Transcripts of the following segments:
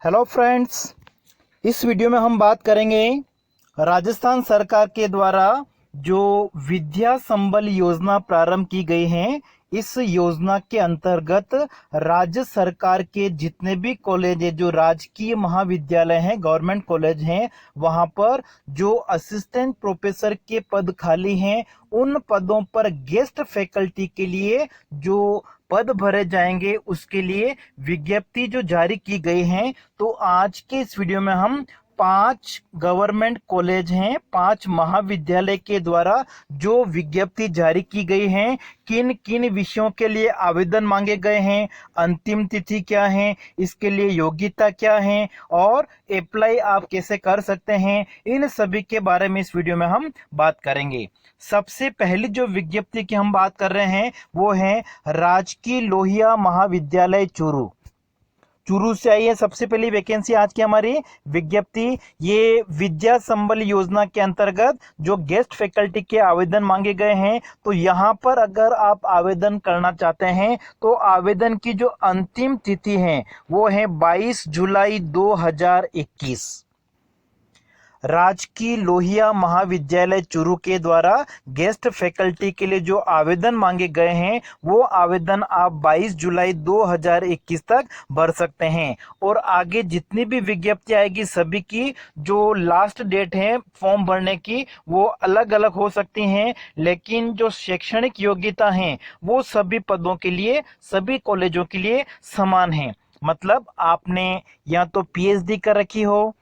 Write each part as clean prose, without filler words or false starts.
Hello friends, इस video में हम बात करेंगे राजस्थान सरकार के द्वारा जो विद्या संबल योजना प्रारंभ की गई है। इस योजना के अंतर्गत राज्य सरकार के जितने भी कॉलेज है, जो राजकीय महाविद्यालय हैं, गवर्नमेंट कॉलेज हैं, वहां पर जो असिस्टेंट प्रोफेसर के पद खाली हैं, उन पदों पर गेस्ट फैकल्टी के लिए जो पद भरे जाएंगे उसके लिए विज्ञप्ति जो जारी की गई है। तो आज के इस वीडियो में हम 5 गवर्नमेंट कॉलेज हैं, 5 महाविद्यालय के द्वारा जो विज्ञप्ति जारी की गई है, किन किन विषयों के लिए आवेदन मांगे गए हैं, अंतिम तिथि क्या है, इसके लिए योग्यता क्या है और अप्लाई आप कैसे कर सकते हैं, इन सभी के बारे में इस वीडियो में हम बात करेंगे। सबसे पहली जो विज्ञप्ति की हम बात कर रहे हैं वो है राजकीय लोहिया महाविद्यालय चूरू। चूरू से आई है सबसे पहली वैकेंसी आज की हमारी विज्ञप्ति। ये विद्या संबल योजना के अंतर्गत जो गेस्ट फैकल्टी के आवेदन मांगे गए हैं, तो यहाँ पर अगर आप आवेदन करना चाहते हैं तो आवेदन की जो अंतिम तिथि है वो है 22 जुलाई 2021। राजकीय लोहिया महाविद्यालय चूरू के द्वारा गेस्ट फैकल्टी के लिए जो आवेदन मांगे गए हैं वो आवेदन आप 22 जुलाई 2021 तक भर सकते हैं। और आगे जितनी भी विज्ञप्ति आएगी सभी की जो लास्ट डेट है फॉर्म भरने की वो अलग अलग हो सकती हैं, लेकिन जो शैक्षणिक योग्यता है वो सभी पदों के लिए, सभी कॉलेजों के लिए समान है। मतलब आपने या तो पीएचडी कर रखी हो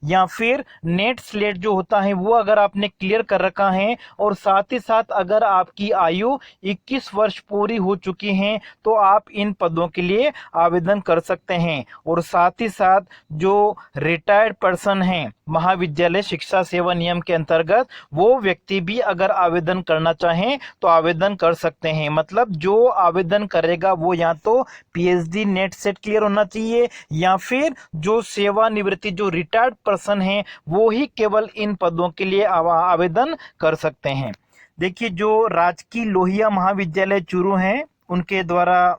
या फिर नेट स्लेट जो होता है वो अगर आपने क्लियर कर रखा है, और साथ ही साथ अगर आपकी आयु 21 वर्ष पूरी हो चुकी है तो आप इन पदों के लिए आवेदन कर सकते हैं। और साथ ही साथ जो रिटायर्ड पर्सन हैं महाविद्यालय शिक्षा सेवा नियम के अंतर्गत, वो व्यक्ति भी अगर आवेदन करना चाहें तो आवेदन कर सकते हैं। मतलब जो आवेदन करेगा वो या तो पीएचडी नेट सेट क्लियर होना चाहिए या फिर जो सेवानिवृत्ति जो रिटायर्ड पर्सन है वो ही केवल इन पदों के लिए आवेदन कर सकते हैं। देखिए, जो राजकीय लोहिया महाविद्यालय चूरू हैं उनके द्वारा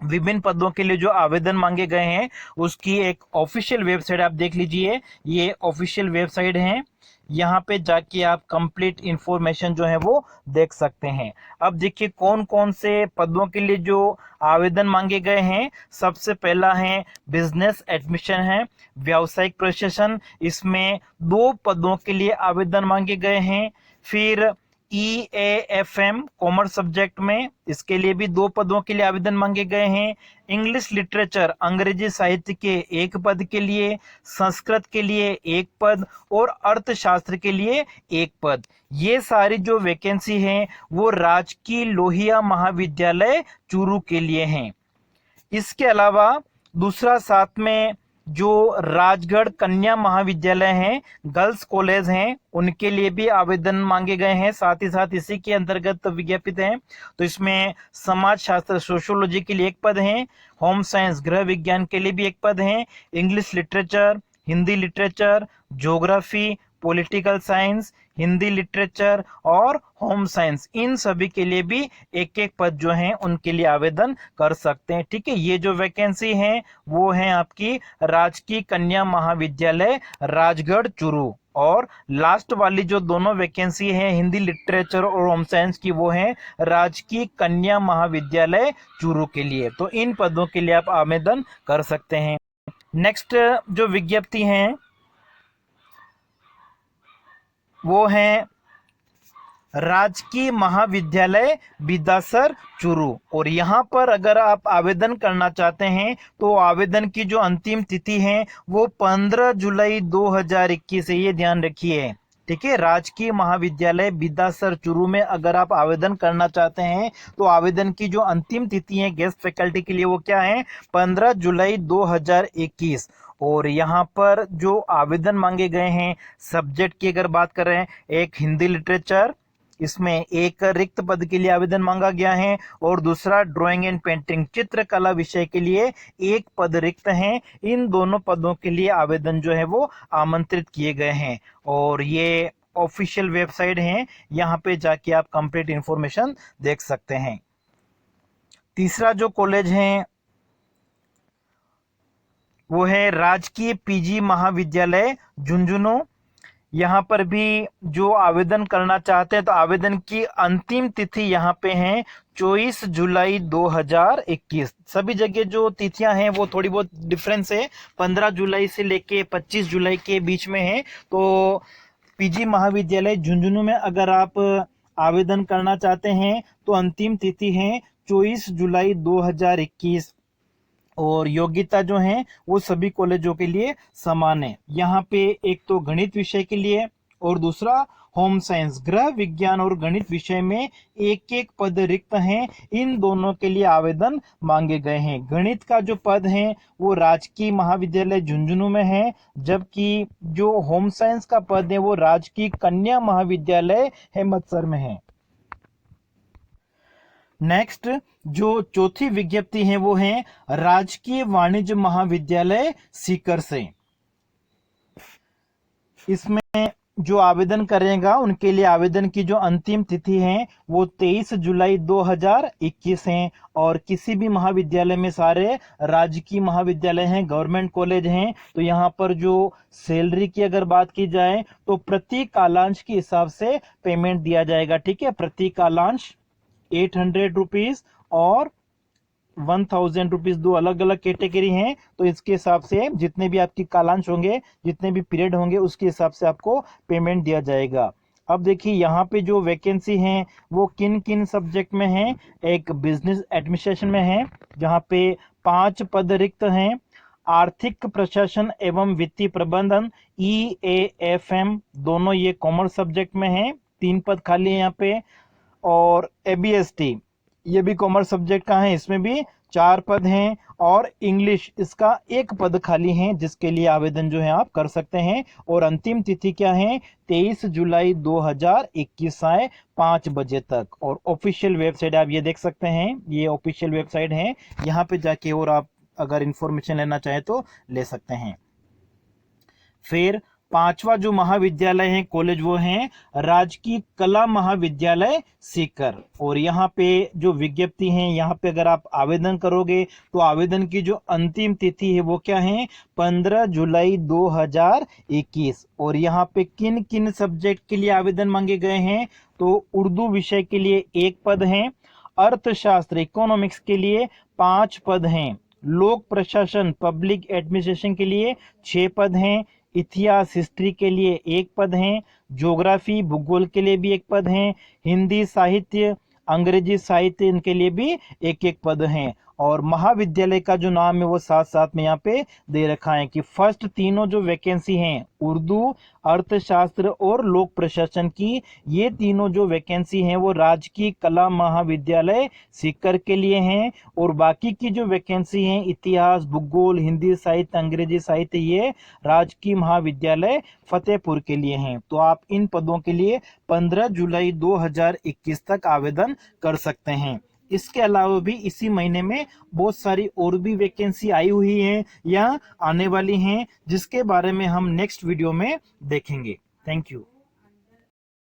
विभिन्न पदों के लिए जो आवेदन मांगे गए हैं उसकी एक ऑफिशियल वेबसाइट आप देख लीजिए। ये ऑफिशियल वेबसाइट है, यहाँ पे जाके आप कंप्लीट इंफॉर्मेशन जो है वो देख सकते हैं। अब देखिए कौन कौन से पदों के लिए जो आवेदन मांगे गए हैं। सबसे पहला है बिजनेस एडमिशन है, व्यावसायिक प्रशासन, इसमें 2 पदों के लिए आवेदन मांगे गए हैं। फिर EAFM कॉमर्स सब्जेक्ट में, इसके लिए भी 2 पदों के लिए आवेदन मांगे गए हैं। इंग्लिश लिटरेचर अंग्रेजी साहित्य के 1 पद के लिए, संस्कृत के लिए 1 पद और अर्थशास्त्र के लिए 1 पद। ये सारी जो वैकेंसी हैं वो राजकीय लोहिया महाविद्यालय चूरू के लिए हैं। इसके अलावा दूसरा साथ में जो राजगढ़ कन्या महाविद्यालय हैं, गर्ल्स कॉलेज हैं, उनके लिए भी आवेदन मांगे गए हैं, साथ ही साथ इसी के अंतर्गत विज्ञापित हैं। तो इसमें समाज शास्त्र सोशियोलॉजी के लिए 1 पद है, होम साइंस गृह विज्ञान के लिए भी 1 पद है, English literature, Hindi literature, geography, political science, Hindi literature और होम साइंस, इन सभी के लिए भी 1-1 पद जो हैं उनके लिए आवेदन कर सकते हैं। ठीक है, ये जो वैकेंसी है वो है आपकी राजकीय कन्या महाविद्यालय राजगढ़ चूरू। और लास्ट वाली जो दोनों वैकेंसी है हिंदी लिटरेचर और होम साइंस की, वो है राजकीय कन्या महाविद्यालय चूरू के लिए। तो इन पदों के लिए आप आवेदन कर सकते हैं। नेक्स्ट जो विज्ञप्ति है वो है राजकीय महाविद्यालय बिदासर चूरू। और यहाँ पर अगर आप आवेदन करना चाहते हैं तो आवेदन की जो अंतिम तिथि है वो 15 जुलाई 2021 है, ये ध्यान रखिए। ठीक है, राजकीय महाविद्यालय बिदासर चूरू में अगर आप आवेदन करना चाहते हैं तो आवेदन की जो अंतिम तिथि है गेस्ट फैकल्टी के लिए वो क्या है, 15 जुलाई 2021। और यहाँ पर जो आवेदन मांगे गए हैं सब्जेक्ट की अगर बात कर रहे हैं, एक हिंदी लिटरेचर, इसमें 1 रिक्त पद के लिए आवेदन मांगा गया है, और दूसरा ड्राइंग एंड पेंटिंग चित्रकला विषय के लिए 1 पद रिक्त हैं। इन दोनों पदों के लिए आवेदन जो है वो आमंत्रित किए गए हैं। और ये ऑफिशियल वेबसाइट है, यहाँ पे जाके आप कंप्लीट इंफॉर्मेशन देख सकते हैं। तीसरा जो कॉलेज है वो है राजकीय पीजी महाविद्यालय झुंझुनू। यहाँ पर भी जो आवेदन करना चाहते हैं तो आवेदन की अंतिम तिथि यहाँ पे है 24 जुलाई 2021। सभी जगह जो तिथियां हैं वो थोड़ी बहुत डिफरेंस है, 15 जुलाई से लेके 25 जुलाई के बीच में है। तो पीजी महाविद्यालय झुंझुनू में अगर आप आवेदन करना चाहते हैं तो अंतिम तिथि है 24 जुलाई 2021। और योग्यता जो है वो सभी कॉलेजों के लिए समान है। यहाँ पे एक तो गणित विषय के लिए और दूसरा होम साइंस गृह विज्ञान और गणित विषय में एक एक पद रिक्त हैं। इन दोनों के लिए आवेदन मांगे गए हैं। गणित का जो पद है वो राजकीय महाविद्यालय झुंझुनू में है, जबकि जो होम साइंस का पद है वो राजकीय कन्या महाविद्यालय हेमतसर में है। नेक्स्ट जो चौथी विज्ञप्ति है वो है राजकीय वाणिज्य महाविद्यालय सीकर से। इसमें जो आवेदन करेगा उनके लिए आवेदन की जो अंतिम तिथि है वो 23 जुलाई 2021 है। और किसी भी महाविद्यालय में सारे राजकीय महाविद्यालय हैं, गवर्नमेंट कॉलेज हैं, तो यहाँ पर जो सैलरी की अगर बात की जाए तो प्रति कालांश के हिसाब से पेमेंट दिया जाएगा। ठीक है, प्रति कालांश 800 रुपीज और 1000 रुपीज, दो अलग अलग कैटेगरी हैं। तो इसके हिसाब से जितने भी आपकी कालांश होंगे, जितने भी पीरियड होंगे, उसके हिसाब से आपको पेमेंट दिया जाएगा। अब देखिए यहाँ पे जो वैकेंसी हैं वो किन किन सब्जेक्ट में है। एक बिजनेस एडमिनिस्ट्रेशन में है जहाँ पे 5 पद रिक्त हैं। आर्थिक प्रशासन एवं वित्तीय प्रबंधन EAFM, दोनों ये कॉमर्स सब्जेक्ट में है, 3 पद खाली है यहाँ पे। और ABST ये भी कॉमर्स सब्जेक्ट का है, इसमें भी 4 पद हैं। और इंग्लिश इसका 1 पद खाली है, जिसके लिए आवेदन जो है आप कर सकते हैं। और अंतिम तिथि क्या है 23 जुलाई 2021 आए 5 बजे तक। और ऑफिशियल वेबसाइट आप ये देख सकते हैं, ये ऑफिशियल वेबसाइट है, यहाँ पे जाके और आप अगर इंफॉर्मेशन लेना चाहें तो ले सकते हैं। फिर 5वां जो महाविद्यालय है कॉलेज वो है राजकीय कला महाविद्यालय सीकर। और यहाँ पे जो विज्ञप्ति है, यहाँ पे अगर आप आवेदन करोगे तो आवेदन की जो अंतिम तिथि है वो क्या है 15 जुलाई 2021। और यहाँ पे किन किन सब्जेक्ट के लिए आवेदन मांगे गए हैं तो उर्दू विषय के लिए 1 पद है, अर्थशास्त्र इकोनॉमिक्स के लिए 5 पद हैं, लोक प्रशासन पब्लिक एडमिनिस्ट्रेशन के लिए 6 पद हैं, इतिहास हिस्ट्री के लिए 1 पद हैं, ज्योग्राफी भूगोल के लिए भी 1 पद हैं, हिंदी साहित्य अंग्रेजी साहित्य इनके लिए भी 1 पद हैं। और महाविद्यालय का जो नाम है वो साथ साथ में यहाँ पे दे रखा है कि फर्स्ट तीनों जो वैकेंसी हैं उर्दू, अर्थशास्त्र और लोक प्रशासन की, ये तीनों जो वैकेंसी हैं वो राजकीय कला महाविद्यालय सीकर के लिए हैं। और बाकी की जो वैकेंसी हैं इतिहास भूगोल हिंदी साहित्य अंग्रेजी साहित्य, ये राजकीय महाविद्यालय फतेहपुर के लिए हैं। तो आप इन पदों के लिए 15 जुलाई 2021 तक आवेदन कर सकते हैं। इसके अलावा भी इसी महीने में बहुत सारी और भी वैकेंसी आई हुई हैं या आने वाली हैं, जिसके बारे में हम नेक्स्ट वीडियो में देखेंगे। Thank you.